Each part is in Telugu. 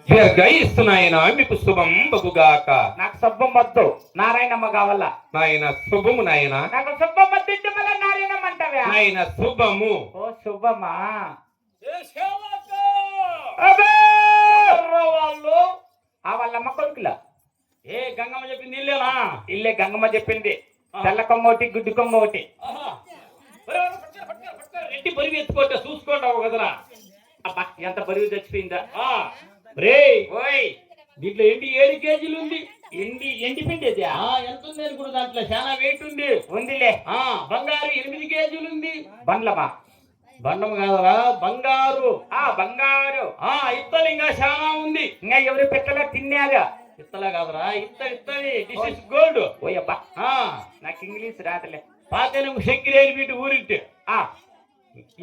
దీర్ఘయిస్తున్నాయన మీకు శుభం బగుగాక. నాకు శుభం వద్దు, నారాయణమ్మ కావాల. నాయన శుభము నాయన. నాకు శుభం వద్దు, మళ్ళీ నారాయణమ్మ అంటావా? నాయన శుభము. ఓ శుభమా? వాళ్ళు వాళ్ళమ్మ కొడుకులా? ఏ గంగమ్మ చెప్పింది ఇల్లేనా? ఇల్లే గంగమ్మ చెప్పింది. తెల్ల కొమ్మ ఒకటి, గుడ్డి కొమ్మ ఒకటి. రెడ్డి బరువు ఎత్తుకోట చూసుకోండి కదరా. అబ్బా ఎంత బరువు చచ్చిపోయిందా? రే ఓయ్, దీంట్లో ఎండి 7 కేజీలు ఉంది. ఎండిపిండి ఎంత ఉంది కూడా దాంట్లో చాలా వెయిట్ ఉంది. ఉందిలే. బంగారు 8 కేజీలు ఉంది. బండ్లమా? బండం కాదరా, బంగారు. బంగారు. ఇత్తలు ఇంకా చాలా ఉంది. ఇంకా ఎవరు పెట్టలే తిన్నారా? ఇత్తలే కాదరా, ఇత్తడి. This is gold. ఓయబ్బా, నాకు ఇంగ్లీష్ రాదులే. పాతేనము చక్కెరేని వీటి ఊరింటే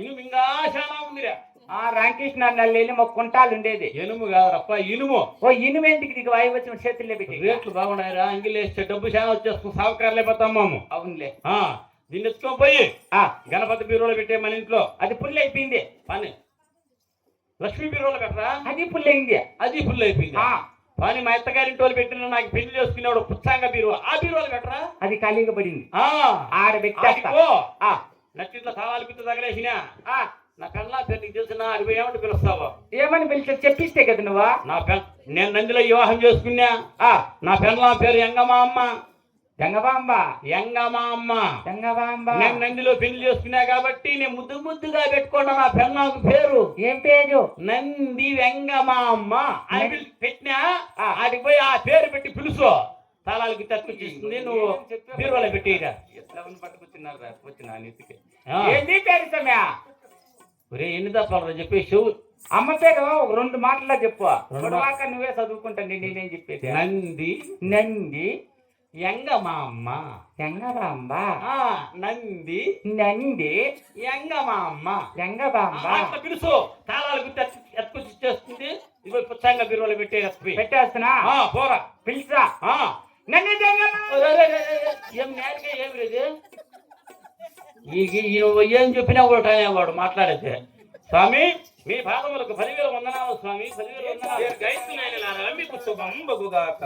ఇనుము ఇంకా చాలా ఉందిరా. రామకృష్ణ నల్లి ఒక కుంటాలు ఉండేది. ఎనుము కాదరప్ప, ఇనుము. ఓ ఇనుము ఎందుకు నీకు వాయి వచ్చిన చేతుల్లో పెట్టి? రేట్లు బాగున్నాయిరా, అంగిలేస్తే డబ్బు చాలా వచ్చేస్తాం, సావుకారులే పోతాం మాము. అవునులే. దీన్ని ఎత్తుకొని పోయి గణపతి బీరువాలో పెట్టే మన ఇంట్లో. అది పుల్లు అయిపోయింది. పని లక్ష్మీ బీరువాలో పెట్టరా, అది పుల్లు అయింది. అది ఫుల్ అయిపోయింది. పని మా అత్తగారింటి వాళ్ళు పెట్టిన నాకు పెళ్లి చేసుకునేవాడు పుచ్చాంగ బీరువా, ఆ బీరువాలు పెట్టరా. అది ఖాళీగా పడింది. నచ్చిట్లో సవాలు పిత్త తగలేసిన నా పెళ్ళ పేరు నీకు తెలిసిన అది ఏమంటే పిలుస్తావా? ఏమని పిలిచి చెప్పిస్తే కదా నువ్వా? నేను నందిలో వివాహం చేసుకున్నా. నా పెళ్ళ పేరు ఎంగమామ్మ. ఎంగమాంబ? ఎంగమామ్మ. ఎంగమాంబ. నేను నందిలో పెళ్లి చేసుకున్నా కాబట్టి నేను ముద్దుగా పెట్టుకున్నా నా పెళ్ళకు పేరు. ఏం పేరు? నంది వెంగమామ్మ అని పెట్టినా. ఆడికి పోయి ఆ పేరు పెట్టి పిలుసు, తాళాలకి తక్కువచ్చేస్తుంది. నువ్వు బీరువాలో పెట్టేరా. ఎట్లా పట్టుకొచ్చినారు వచ్చిన ఏంటి పేరు సమయా? ఒరే ఎన్ని తప్పాలరా చెప్పేసి. అమ్మ పేరు 2 మాటల్లో చెప్పు. నువ్వే చదువుకుంటా, నేనేం చెప్పేది. నంది. నంది. ఎంగమామ్మ. ఎంగమాంబ. నంది. నంది. ఎంగమామ్మ. ఎంగమాంబ. పిలుసు, తాళాలు గుర్తు ఎత్తుకొచ్చేస్తుంది. ఇవి పుచ్చంగా బీరువాలో పెట్టేస్తున్నా. పోరా పిలుసా. నన్ను ఏం నేరుగా ఏమి లేదు. ఏం చెప్పినా కూడా వాడు మాట్లాడేది. స్వామి మీ పాదములకు 10,000 వందనాలు స్వామి. 10,000 వందనాలు. మీకు శుభం బగుగాక.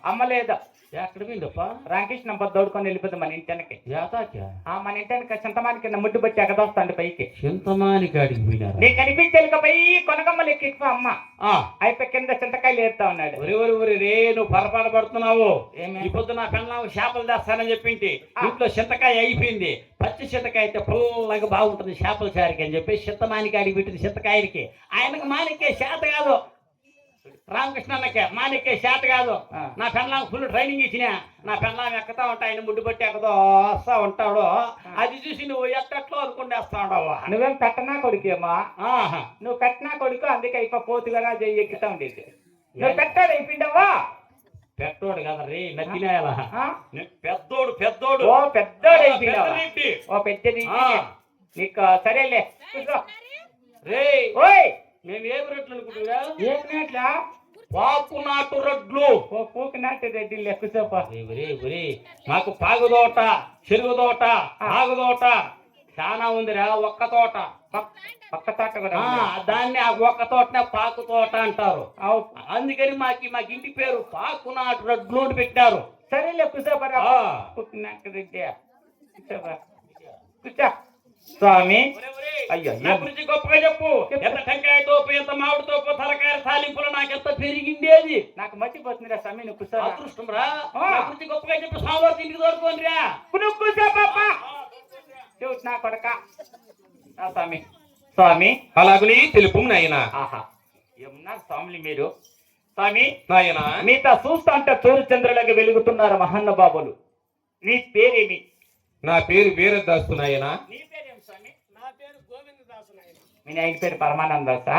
అమ్మ లేదా? ఎక్కడ పోయిందప్ప? రామకృష్ణ దౌడుకొని వెళ్ళిపోతే మన ఇంటికి. మన ఇంటికి చింతమాని కింద ముడ్డు బట్టి ఎగదోస్తాండి పైకి. చింతమాని కాడికి పోయినారు. నీకు కనిపించాలి పై కొనగమ్మలు ఎక్కిపో అమ్మ. అయిపోయి కింద చింతకాయలు ఏరుతా ఉన్నాడు. రే నువ్వు పొరపాటు పడుతున్నావు. ఇప్పుడు నా పెళ్ళాము చేపలు తెస్తానని చెప్పింటి. ఇంట్లో చింతకాయ అయిపోయింది. పచ్చి చింతకాయ అయితే పుల్లగా బాగుంటుంది చేపల చారికి అని చెప్పి చింతమానికి అడిగి పెట్టింది. చింతకాయలకి ఆయనకు మానికే చేత కాదు, రామకృష్ణ అన్నకే మానికే చేత కాదు. నా పెళ్ళాం ఫుల్ ట్రైనింగ్ ఇచ్చిన. నా పెళ్ళాం ఎక్కుతా ఉంటా, ఆయన ముడ్డు బట్టి ఎక్కదో వస్తా ఉంటాడు. అది చూసి నువ్వు ఎట్టట్లో అనుకుంటేస్తా ఉండవు. నువ్వేం పెట్టనా కొడుకేమా? నువ్వు పెట్టినా కొడుకు, అందుకే అయిపో పోతుగా ఎక్కుతా ఉండేది. నువ్వు పెట్టాడు అయిపోయిండవా? పెద్దోడు కదా రే నచ్చినాయలా. పెద్దోడు పెద్దోడు. ఓ పెద్దోడు అయిపోయినావా? ఓ పెద్దది నీకు. సరేలే రే. ఓయ్ మేము ఏం రెట్లు అనుకుంటున్నా? ఏమిట్లా? పాకునాటు రడ్లు. ఓ పూకునాటు రెడ్డి లెక్కుసోపా. మాకు పాగుదోట, చెరుగుదోట, ఆగుదోట చాలా ఉందిరా. ఒక్క తోట, ఒక్క తోట కూడా. దాన్ని ఆ ఒక్క తోటనే పాకు తోట అంటారు. అందుకని మాకు ఇంటి పేరు పాకునాటు రడ్లు అని పెట్టారు. సరేలే కుసోపరా. పూకునాటు రెడ్డి కూర్చో. స్వామి అయ్యో నా గురించి గొప్పగా చెప్పు. ఎంత టెంకాయ తోపు, ఎంత మామిడి తోపు, తలకాయ తాలింపులు నాకెంత పెరిగిండేది. నాకు మర్చిపోతుందిరా స్వామి. నువ్వు కూర్చో. అదృష్టం రా. నా గురించి గొప్పగా చెప్పు. సోమవారం ఇంటికి దొరుకుని రా. నువ్వు కూర్చో పాప. చూడు నా కొడక. స్వామి స్వామి అలాగుని తెలుపు నాయన. ఏమన్నారు స్వామిని మీరు? స్వామి నాయన మీతో చూస్తా అంటే సూర్యచంద్రులకు వెలుగుతున్నారు మహానుభావులు. నీ పేరేమి? నా పేరు వీరదాసు నాయన. నీ పేరేమి స్వామి? నా పేరు గోవిందదాసు నాయన. మీ నాయన పేరు పరమానందాసా?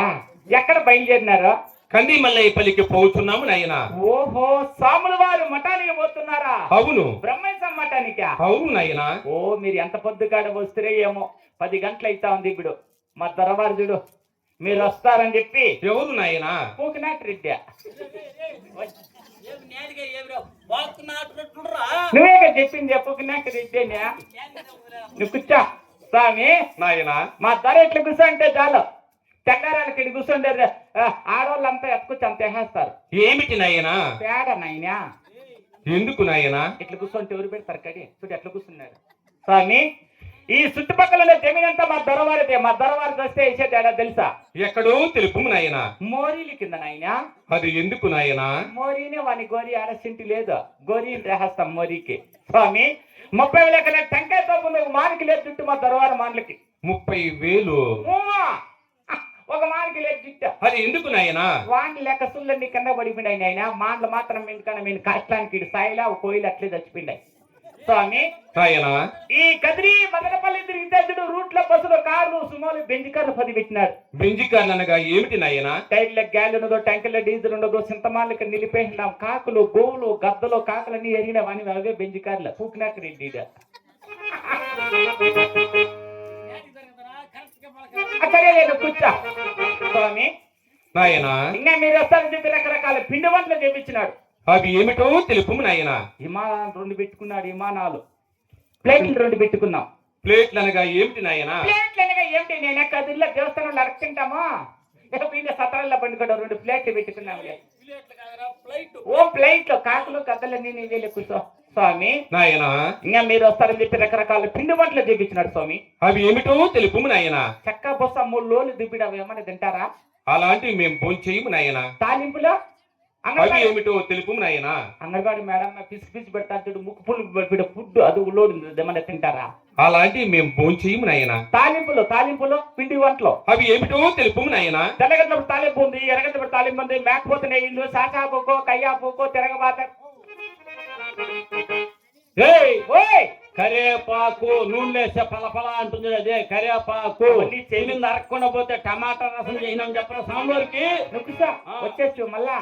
ఎక్కడ బయలుదేరినారు? కందిమల్లయ్యపల్లికి పోతున్నాము నాయన. ఓహో, స్వాముల వారు మఠానికి పోతున్నారా? అవును. బ్రహ్మేశం మఠానికి? అవును నాయన. ఓ మీరు ఎంత పొద్దుగాడ వస్తే ఏమో 10 గంటలు అవుతా ఉంది. ఇప్పుడు మా దొరవారు చూడు, మీరు వస్తారని చెప్పి. ఎవరు నాయన? పూకినాటి రెడ్డి. నువ్వే చెప్పింది పూకినాటి రెడ్డి. నువ్వు కూర్చో స్వామి. నాయన మా ధర ఎట్లా కూర్చో అంటే చాలు. తెల్లారాలకి ఇటు కూర్చుండే ఆడవాళ్ళంతా ఎత్తుకొచ్చి అంత వేసేస్తారు. ఏమిటి నాయనా? పేడ నాయనా. ఎందుకు నాయనా? ఇట్లా కూర్చుంటే ఎవరు పెడతారు కడి? చూడు ఎట్లా కూర్చున్నాడు. స్వామి, ఈ చుట్టుపక్కల ఉన్న జమీన్ అంతా మా దొరవారిదే. మా దొరవారి వస్తే వేసేటాడా తెలుసా? ఎక్కడో తెలుపు నాయనా. మోరీలు కింద నాయనా. అది ఎందుకు నాయనా? మోరీనే వాని గోరి ఆడసింటి లేదు. గోరి రేహస్తాం మోరీకి. స్వామి, 30,000 ఎకరాల టెంకాయ తోపు ఒక మానికి లేదు చుట్టూ మా దొరవారి మాటలకి. 30,000? ఒక మానికి లేదు చుట్టూ. అది ఎందుకు నాయనా? వాంటి లెక్క సుళ్ళని కింద పడిపోయినాయి నాయన. మాటలు మాత్రం ఎందుకన్నా మేము కష్టానికి ఇటు స్థాయిలో ఒక కోయిలు అట్లే చచ్చిపోయినాయి. స్వామి, నాయనా, ఈ కదిరి మదనపల్లి తిరిగితే రూట్లో బస్సులు కార్లు సుమోలు బెంజ్ కార్లు 10 పెట్టినాడు. బెంజి కార్లు అనగా ఏమిటి నాయనా? టైర్ల గ్యాల్ ఉండదు, ట్యాంకుల డీజిల్ ఉండదు, సింతమాలకి నిలిపేసినాం. కాకులు, గోవులు, గద్దలు, కాకులన్నీ ఎరిగినవని అవే బెంజ్ కార్లు. పూకినాక రెడ్డి అక్కడే లేదు కూర్చో. స్వామి, నాయనా, ఇంకా మీరు వస్తారని చెప్పి రకరకాల పిండి వంటలు చేపించినాడు. అవి ఏమిటో తెలుపు నాయనా. విమానాలు 2 పెట్టుకున్నాడు. విమానాలు ప్లేట్లు 2 పెట్టుకున్నాం. ప్లేట్లు అనగా ఏమిటి నాయనా? ప్లేట్లు అనగా ఏమిటి? నేను కదిరిలో దేవస్థానంలో అడుగుతుంటామా? సతరాల్లో పండుగ 2 ప్లేట్లు పెట్టుకున్నాం. ఓ ప్లేట్లు కాకులు గద్దలన్నీ నీవే కూర్చో. స్వామి, నాయనా, ఇంకా మీరు వస్తారని చెప్పి రకరకాల పిండి వంటలు చేపించినాడు. స్వామి, అవి ఏమిటో తెలుపు నాయనా. చక్క బొస్స 3 లోలు దిబ్బిడు. అవి ఏమన్నా తింటారా? అలాంటివి మేము భోంచేయము నాయనా. తాలింపులో అవి ఏమిటో తెలుపు నాయనా. అంగన్వాడి మేడం పిసి పెడతాడు చూడు, ముక్కు పుల్లు ఫుడ్ అది లోడు ఏమన్నా తింటారా? అలాంటివి మేము భోంచేయము నాయనా. తాలింపులో పిండి వంటలు అవి ఏమిటో తెలుపు నాయనా. తెల్లగడ్డప్పుడు తాలింపు ఉంది, ఎర్రగడ్డప్పుడు తాలింపు ఉంది, మేకపోతే నెయ్యిలు, సాసాపుకో, కయ్యాపుకో, తిరగబాత, కరేపాకు, నూనెలేసే పలపల అంటుంది. అదే కరేపాకు. చెల్లింది అరక్కుండా పోతే టమాటా రసం చేసినాం చెప్పరా సాంబార్కి. వచ్చేచ్చు మళ్ళా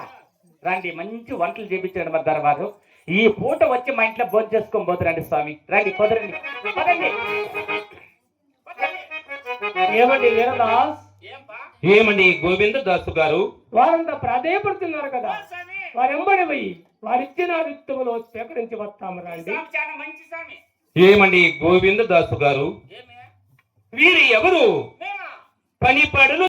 రండి. మంచి వంటలు చేపించాడు మా దర్బారు. ఈ పూట వచ్చి మా ఇంట్లో భోజనం చేసుకొని పోతురండి. స్వామి, రండి, కుదరండి. ఏమండి వీరదాస్? ఏమండి గోవింద దాసు గారు? వారంతా ప్రాధేయపడుతున్నారు కదా, వారెంబడి పోయి వారిచ్చిన రిత్తుములు స్వీకరించి వస్తాము రండి. ఏమండి గోవింద దాసు గారు? వీరు ఎవరు? పని పడులు